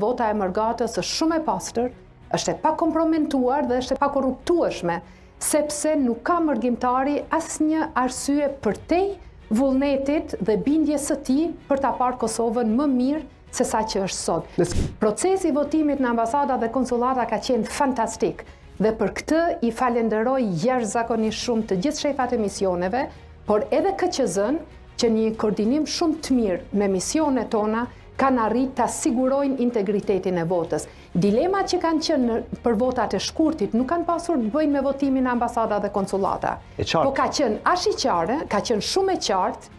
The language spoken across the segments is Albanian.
vota e Mërgatës është shumë e pastër, është e pa kompromentuar dhe është e pa korruptueshme, sepse nuk ka mërgjimtari asnjë arsye përtej vullnetit dhe bindjes së tij për ta parë Kosovën më mirë se sa që është sot. Procesi i votimit në ambasada dhe konsulata ka qenë fantastik dhe për këtë i falenderoj jashtëzakonisht shumë të gjithë shefat e misioneve, por edhe KQZ-n që një koordinim shumë të mirë me misionet tona kanë arrit të sigurojnë integritetin e votës. Dilemat që kanë qenë për votat e shkurtit nuk kanë pasur të bëjnë me votimin në ambasada dhe konsulata. Po ka qenë ashiqare, ka qenë shumë e qartë,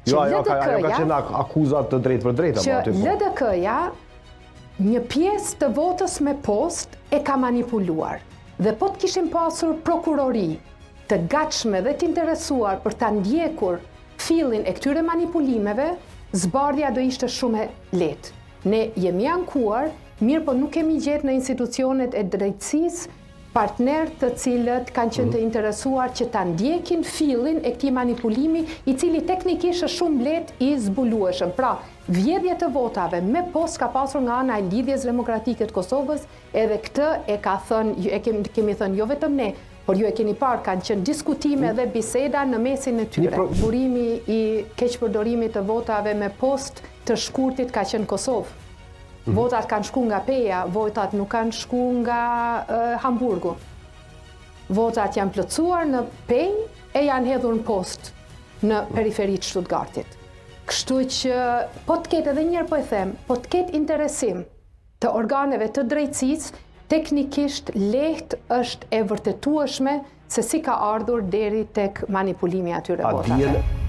Jo, ka qenë akuzat të drejtë për drejtë. Që LDK-ja një pjesë të votës me post e ka manipuluar. Dhe po të kishim pasur prokurori të gatshme dhe të interesuar për ta ndjekur fillin e këtyre manipulimeve, zbardhja do ishte shumë e lehtë. Ne jemi ankuar, mirë po nuk kemi gjetë në institucionet e drejtësisë partner të cilët kanë qenë të interesuar që ta ndjekin fillin e këtij manipulimi, i cili teknikisht është shumë lehtë i zbulueshëm. Pra, vjedhje të votave me post ka pasur nga ana e Lidhjes Demokratike të Kosovës, edhe këtë e ka thënë, kemi thënë jo vetëm ne, por ju e keni parë, kanë qenë diskutime dhe biseda në mesin e tyre. Burimi i keqpërdorimit të votave me post të shkurtit ka qenë Kosovë. Votat kanë shku nga Peja, votat nuk kanë shku nga Hamburgu. Votat janë plotësuar në Pejë e janë hedhur në post në periferit Stuttgartit. Kështu që po të ketë edhe njërë po e them, po të ketë interesim të organeve të drejtësisë, teknikisht lehtë është e vërtetueshme se si ka ardhur deri tek manipulimi atyre votave.